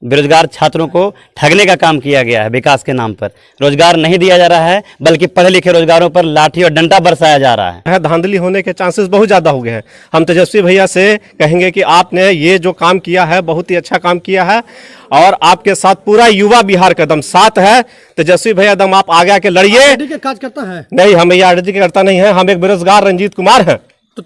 बेरोजगार छात्रों को ठगने का काम किया गया है। विकास के नाम पर रोजगार नहीं दिया जा रहा है, बल्कि पढ़े लिखे रोजगारों पर लाठी और डंडा बरसाया जा रहा है। धांधली होने के चांसेस बहुत ज़्यादा हो गए हैं। हम तेजस्वी भैया से कहेंगे कि आपने ये जो काम किया है बहुत ही अच्छा काम किया है, और आपके साथ पूरा युवा बिहार का दम साथ है। तेजस्वी भैया दम आप आगे आके लड़िए। के काज करता है नहीं, हम ये आरजेडी के करता नहीं है, हम एक बेरोजगार रंजीत कुमार हैं। तो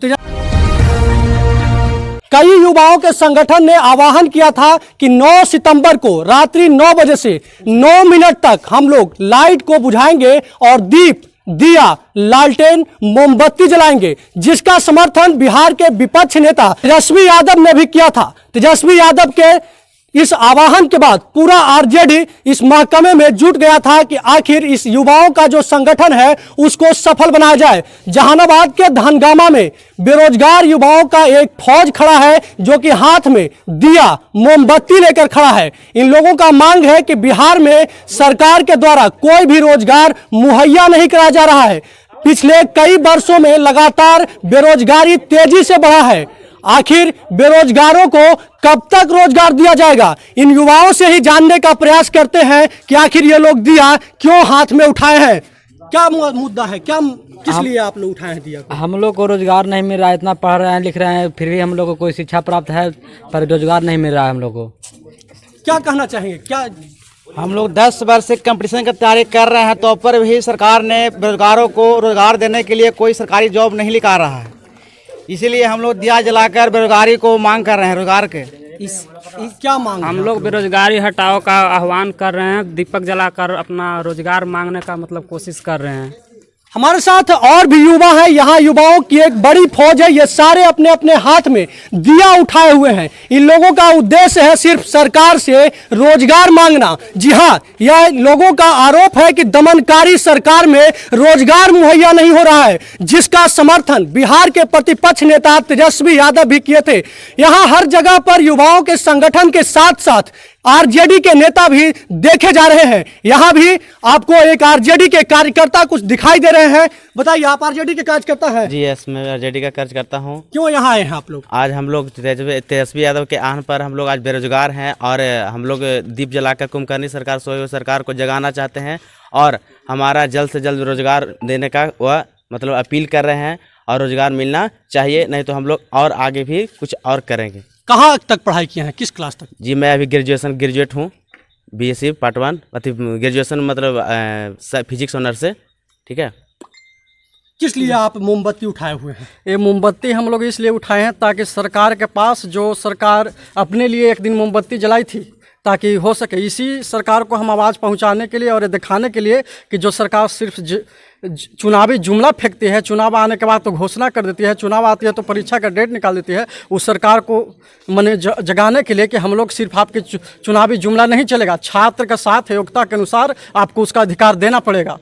कई युवाओं के संगठन ने आह्वान किया था कि 9 सितंबर को रात्रि 9 बजे से 9 मिनट तक हम लोग लाइट को बुझाएंगे और दीप, दिया, लालटेन, मोमबत्ती जलाएंगे, जिसका समर्थन बिहार के विपक्ष नेता तेजस्वी यादव ने भी किया था। तेजस्वी यादव के इस आह्वान के बाद पूरा आरजेडी इस महकमे में जुट गया था कि आखिर इस युवाओं का जो संगठन है उसको सफल बनाया जाए। जहानाबाद के धनगामा में बेरोजगार युवाओं का एक फौज खड़ा है जो कि हाथ में दिया, मोमबत्ती लेकर खड़ा है। इन लोगों का मांग है कि बिहार में सरकार के द्वारा कोई भी रोजगार मुहैया नहीं कराया जा रहा है। पिछले कई वर्षों में लगातार बेरोजगारी तेजी से बढ़ा है। आखिर बेरोजगारों को कब तक रोजगार दिया जाएगा? इन युवाओं से ही जानने का प्रयास करते हैं कि आखिर ये लोग दिया क्यों हाथ में उठाए हैं। क्या मुद्दा है, क्या किस लिए आप लोग उठाए हैं दिया को? हम लोग को रोजगार नहीं मिल रहा है। इतना पढ़ रहे हैं, लिख रहे हैं, फिर भी हम लोग को कोई शिक्षा प्राप्त है पर रोजगार नहीं मिल रहा है हम लोग को। क्या कहना चाहेंगे? क्या हम लोग 10 वर्ष से कंपटीशन की तैयारी कर रहे हैं, तो पर भी सरकार ने बेरोजगारों को रोजगार देने के लिए कोई सरकारी जॉब नहीं निकाल रहा है। इसीलिए हम लोग दिया जलाकर बेरोजगारी को मांग कर रहे हैं। रोजगार के इस क्या मांग? हम लोग बेरोजगारी हटाओ का आह्वान कर रहे हैं। दीपक जलाकर अपना रोजगार मांगने का मतलब कोशिश कर रहे हैं। हमारे साथ और भी युवा हैं। यहाँ युवाओं की एक बड़ी फौज है। ये सारे अपने अपने हाथ में दिया उठाए हुए हैं। इन लोगों का उद्देश्य है सिर्फ सरकार से रोजगार मांगना। जी हाँ, यह लोगों का आरोप है कि दमनकारी सरकार में रोजगार मुहैया नहीं हो रहा है, जिसका समर्थन बिहार के प्रतिपक्ष नेता तेजस्वी यादव भी किए थे। यहाँ हर जगह पर युवाओं के संगठन के साथ साथ आरजेडी के नेता भी देखे जा रहे हैं। यहाँ भी आपको एक आरजेडी के कार्यकर्ता कुछ दिखाई दे रहे हैं। बताइए, आप आरजेडी के कार्यकर्ता हैं? जी यस, मैं आरजेडी का कार्य करता हूँ। क्यों यहाँ आए हैं आप लोग? आज हम लोग तेजस्वी यादव के आह्वान पर हम लोग आज बेरोजगार हैं, और हम लोग दीप जलाकर कुंभकर्णी सरकार, सोए हुए सरकार को जगाना चाहते हैं, और हमारा जल्द से जल्द रोजगार देने का वह मतलब अपील कर रहे हैं। और रोजगार मिलना चाहिए, नहीं तो हम लोग और आगे भी कुछ और करेंगे। कहाँ तक पढ़ाई किए हैं, किस क्लास तक? जी मैं अभी ग्रेजुएट हूँ, बीएससी पार्ट 1 ग्रेजुएशन, मतलब फिजिक्स ऑनर से। ठीक है। किस लिए आप मोमबत्ती उठाए हुए हैं? ये मोमबत्ती हम लोग इसलिए उठाए हैं ताकि सरकार के पास, जो सरकार अपने लिए एक दिन मोमबत्ती जलाई थी, ताकि हो सके इसी सरकार को हम आवाज़ पहुंचाने के लिए और ये दिखाने के लिए कि जो सरकार सिर्फ चुनावी जुमला फेंकती है, चुनाव आने के बाद तो घोषणा कर देती है, चुनाव आती है तो परीक्षा का डेट निकाल देती है, उस सरकार को मने जगाने के लिए कि हम लोग सिर्फ आपके चुनावी जुमला नहीं चलेगा, छात्र का साथ योग्यता के अनुसार आपको उसका अधिकार देना पड़ेगा।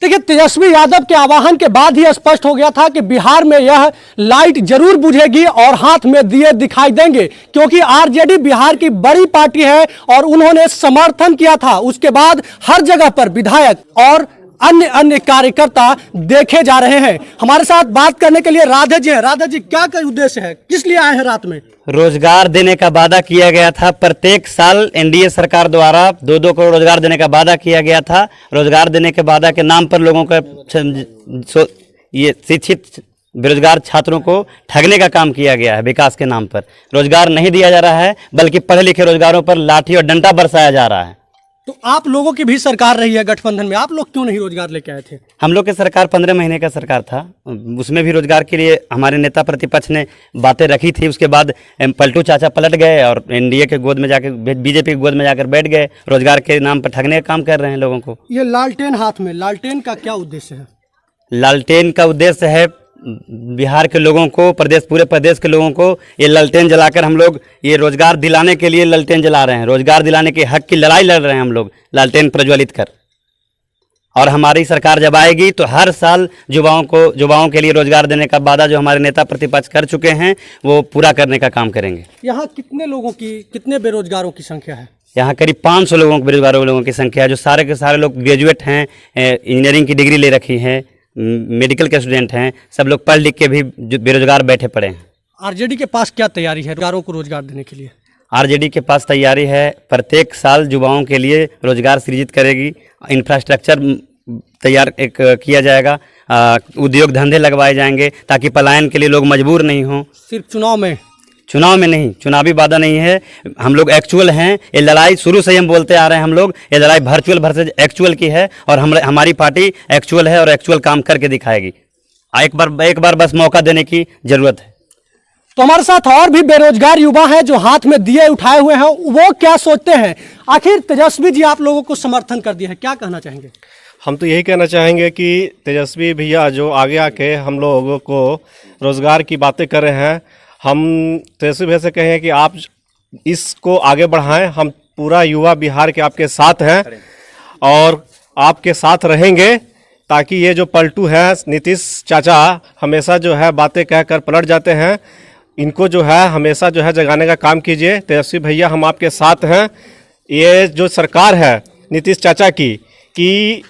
देखिए, तेजस्वी यादव के आह्वान के बाद ही स्पष्ट हो गया था कि बिहार में यह लाइट जरूर बुझेगी और हाथ में दिए दिखाई देंगे, क्योंकि आरजेडी बिहार की बड़ी पार्टी है और उन्होंने समर्थन किया था। उसके बाद हर जगह पर विधायक और अन्य कार्यकर्ता देखे जा रहे हैं। हमारे साथ बात करने के लिए राधा जी हैं। राधा जी, क्या उद्देश्य है, किस लिए आए हैं रात में? रोजगार देने का वादा किया गया था। प्रत्येक साल एनडीए सरकार द्वारा 2-2 करोड़ रोजगार देने का वादा किया गया था। रोजगार देने के वादा के नाम पर लोगों का ये शिक्षित बेरोजगार छात्रों को ठगने का काम किया गया है। विकास के नाम पर रोजगार नहीं दिया जा रहा है, बल्कि पढ़े लिखे रोजगारों पर लाठी और डंडा बरसाया जा रहा है। तो आप लोगों की भी सरकार रही है गठबंधन में, आप लोग क्यों नहीं रोजगार लेके आए थे? हम लोग की सरकार 15 महीने का सरकार था, उसमें भी रोजगार के लिए हमारे नेता प्रतिपक्ष ने बातें रखी थी। उसके बाद पलटू चाचा पलट गए और एनडीए के गोद में जाकर, बीजेपी के गोद में जाकर बैठ गए। रोजगार के नाम पर ठगने का काम कर रहे हैं लोगों को। ये लालटेन हाथ में, लालटेन का क्या उद्देश्य है? लालटेन का उद्देश्य है बिहार के लोगों को, पूरे प्रदेश के लोगों को ये लालटेन जलाकर हम लोग ये रोजगार दिलाने के लिए लालटेन जला रहे हैं। रोजगार दिलाने के हक की लड़ाई लड़ रहे हैं हम लोग लालटेन प्रज्वलित कर। और हमारी सरकार जब आएगी तो हर साल युवाओं के लिए रोजगार देने का वादा जो हमारे नेता प्रतिपक्ष कर चुके हैं वो पूरा करने का काम करेंगे। यहाँ कितने बेरोजगारों की संख्या है? यहाँ करीब 500 बेरोजगारों लोगों की संख्या है, जो सारे के सारे लोग ग्रेजुएट हैं, इंजीनियरिंग की डिग्री ले रखी है, मेडिकल के स्टूडेंट हैं। सब लोग पढ़ लिख के भी बेरोजगार बैठे पड़े हैं। आरजेडी के पास क्या तैयारी है रोजगारों को रोजगार देने के लिए? आरजेडी के पास तैयारी है, प्रत्येक साल युवाओं के लिए रोजगार सृजित करेगी, इंफ्रास्ट्रक्चर तैयार किया जाएगा, उद्योग धंधे लगवाए जाएंगे ताकि पलायन के लिए लोग मजबूर नहीं हों। सिर्फ चुनाव में नहीं, चुनावी वादा नहीं है, हम लोग एक्चुअल हैं। ये लड़ाई शुरू से ही हम बोलते आ रहे हैं, हम लोग ये लड़ाई वर्चुअल वर्सेज एक्चुअल की है और हमारी पार्टी एक्चुअल है और एक्चुअल काम करके दिखाएगी। एक बार बस मौका देने की जरूरत है। तो हमारे साथ और भी बेरोजगार युवा हैं जो हाथ में दिए उठाए हुए हैं, वो क्या सोचते हैं? आखिर तेजस्वी जी आप लोगों को समर्थन कर दिया है, क्या कहना चाहेंगे? हम तो यही कहना चाहेंगे कि तेजस्वी भैया जो आगे आके हम लोगों को रोज़गार की बातें कर रहे हैं, हम तेजस्वी भैया से कहें कि आप इसको आगे बढ़ाएं। हम पूरा युवा बिहार के आपके साथ हैं और आपके साथ रहेंगे, ताकि ये जो पलटू है नीतीश चाचा हमेशा जो है बातें कहकर पलट जाते हैं, इनको जो है हमेशा जो है जगाने का काम कीजिए। तेजस्वी भैया हम आपके साथ हैं। ये जो सरकार है नीतीश चाचा की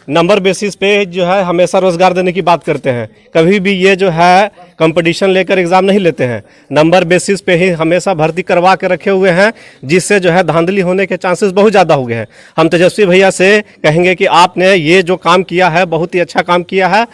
नंबर बेसिस पे जो है हमेशा रोज़गार देने की बात करते हैं, कभी भी ये जो है कंपटीशन लेकर एग्ज़ाम नहीं लेते हैं, नंबर बेसिस पे ही हमेशा भर्ती करवा के रखे हुए हैं, जिससे जो है धांधली होने के चांसेस बहुत ज़्यादा हो गए हैं। हम तेजस्वी भैया से कहेंगे कि आपने ये जो काम किया है बहुत ही अच्छा काम किया है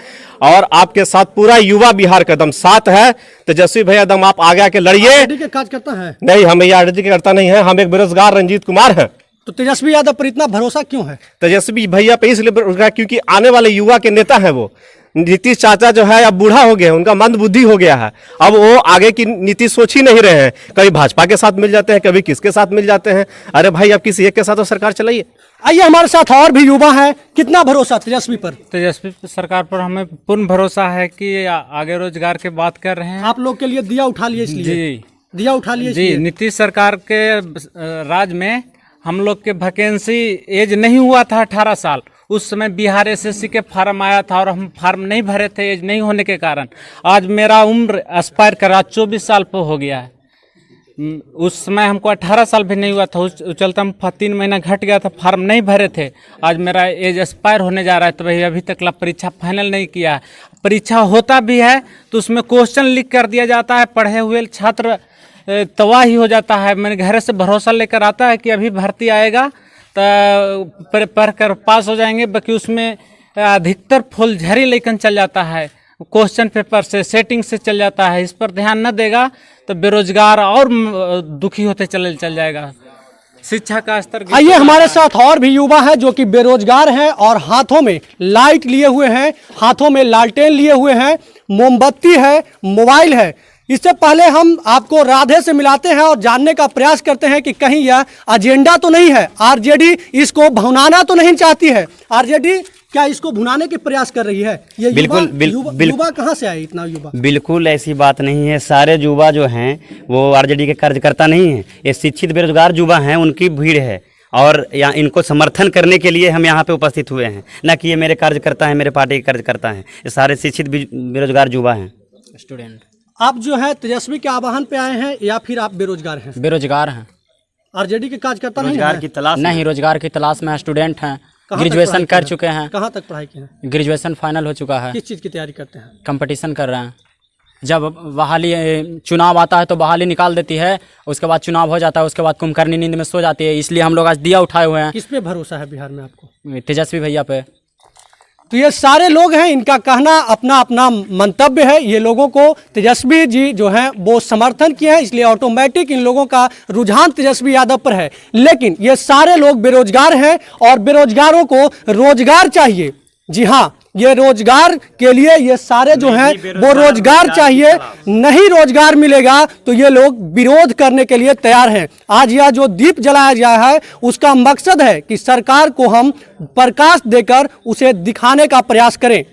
और आपके साथ पूरा युवा बिहार का दम साथ है। तेजस्वी भैया दम आप आगे आके लड़िए। आरजेडी के काज करता है? नहीं, हम ये आरजेडी के करता नहीं है, हम एक बेरोजगार रंजीत कुमार हैं। तो तेजस्वी यादव पर इतना भरोसा क्यों है? तेजस्वी भैया पे इसलिए बेरोजगार क्योंकि आने वाले युवा के नेता हैं वो। नीतीश चाचा जो है अब बूढ़ा हो गया है, उनका मंद बुद्धि हो गया है, अब वो आगे की नीति सोच ही नहीं रहे हैं। कभी भाजपा के साथ मिल जाते हैं, कभी किसके साथ मिल जाते हैं। अरे भाई अब किसी एक के साथ तो सरकार चलाइए। आइए हमारे साथ और भी युवा हैं, कितना भरोसा तेजस्वी पर? तेजस्वी सरकार पर हमें पूर्ण भरोसा है कि आगे रोजगार की बात कर रहे हैं। आप लोग के लिए दिया उठा लिए इसलिए? जी, दिया उठा लिए जी। इसलिए? नीतीश सरकार के राज में हम लोग के वैकेंसी एज नहीं हुआ था 18 साल, उस समय बिहार एसएससी के फार्म आया था और हम फार्म नहीं भरे थे एज नहीं होने के कारण। आज मेरा उम्र एक्सपायर करा 24 साल पर हो गया है। उस समय हमको 18 साल भी नहीं हुआ था, उस चलते हम 3 महीना घट गया था, फार्म नहीं भरे थे। आज मेरा एज एक्सपायर होने जा रहा है, तो भाई अभी तक परीक्षा फाइनल नहीं किया है। परीक्षा होता भी है तो उसमें क्वेश्चन लिख कर दिया जाता है, पढ़े हुए छात्र तबाह ही हो जाता है। मैंने घर से भरोसा लेकर आता है कि अभी भर्ती आएगा तो पढ़ कर पास हो जाएंगे, बाकी उसमें अधिकतर फुलझड़ी लेकर चल जाता है, क्वेश्चन पेपर से सेटिंग से चल जाता है। इस पर ध्यान न देगा तो बेरोजगार और दुखी होते चल जाएगा, शिक्षा का स्तर। आइए हमारे साथ और भी युवा हैं जो कि बेरोजगार हैं और हाथों में लाइट लिए हुए हैं, हाथों में लालटेन लिए हुए हैं, मोमबत्ती है, मोबाइल है। इससे पहले हम आपको राधे से मिलाते हैं और जानने का प्रयास करते हैं कि कहीं यह एजेंडा तो नहीं है, आरजेडी इसको भुनाना तो नहीं चाहती है। आरजेडी क्या इसको भुनाने के प्रयास कर रही है? ये युवा कहाँ से आए इतना युवा? बिल्कुल ऐसी बात नहीं है। सारे युवा जो हैं वो आरजेडी के कार्यकर्ता नहीं हैं, ये शिक्षित बेरोजगार युवा हैं, उनकी भीड़ है और यहाँ इनको समर्थन करने के लिए हम यहाँ पे उपस्थित हुए हैं, न कि ये मेरे कार्यकर्ता हैं, मेरे पार्टी के कार्यकर्ता हैं। ये सारे शिक्षित बेरोजगार युवा हैं, स्टूडेंट। आप जो है तेजस्वी के आह्वान पे आए हैं या फिर आप बेरोजगार हैं? बेरोजगार हैं। आरजेडी के कार्यकर्ता नहीं रोजगार है? की तलाश नहीं, रोजगार की तलाश में स्टूडेंट हैं, कहाँ तक ग्रेजुएशन पढ़ाई कर की है? चुके हैं। कहाँ तक पढ़ाई की है? ग्रेजुएशन फाइनल हो चुका है। किस चीज़ की तैयारी करते हैं? कंपटीशन कर रहे हैं। जब बहाली चुनाव आता है तो बहाली निकाल देती है, उसके बाद चुनाव हो जाता है, उसके बाद कुंभकर्णी नींद में सो जाती है। इसलिए हम लोग आज दिया उठाए हुए हैं। किस पे भरोसा है बिहार में आपको? तेजस्वी भैया पे। तो ये सारे लोग हैं, इनका कहना अपना अपना मंतव्य है। ये लोगों को तेजस्वी जी जो हैं वो समर्थन किए हैं, इसलिए ऑटोमेटिक इन लोगों का रुझान तेजस्वी यादव पर है। लेकिन ये सारे लोग बेरोजगार हैं और बेरोजगारों को रोजगार चाहिए। जी हाँ, ये रोजगार के लिए ये सारे जो हैं वो रोजगार चाहिए। नहीं रोजगार मिलेगा तो ये लोग विरोध करने के लिए तैयार हैं। आज यह जो दीप जलाया गया है उसका मकसद है कि सरकार को हम प्रकाश देकर उसे दिखाने का प्रयास करें।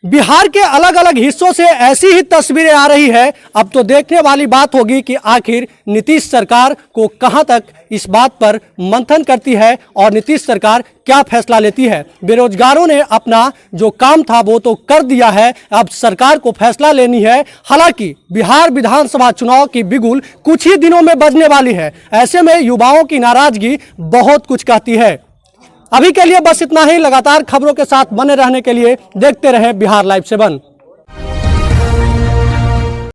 बिहार के अलग अलग हिस्सों से ऐसी ही तस्वीरें आ रही है। अब तो देखने वाली बात होगी कि आखिर नीतीश सरकार को कहां तक इस बात पर मंथन करती है और नीतीश सरकार क्या फैसला लेती है। बेरोजगारों ने अपना जो काम था वो तो कर दिया है, अब सरकार को फैसला लेनी है। हालांकि बिहार विधानसभा चुनाव की बिगुल कुछ ही दिनों में बजने वाली है। ऐसे में युवाओं की नाराजगी बहुत कुछ कहती है। अभी के लिए बस इतना ही। लगातार खबरों के साथ बने रहने के लिए देखते रहें बिहार लाइव 7।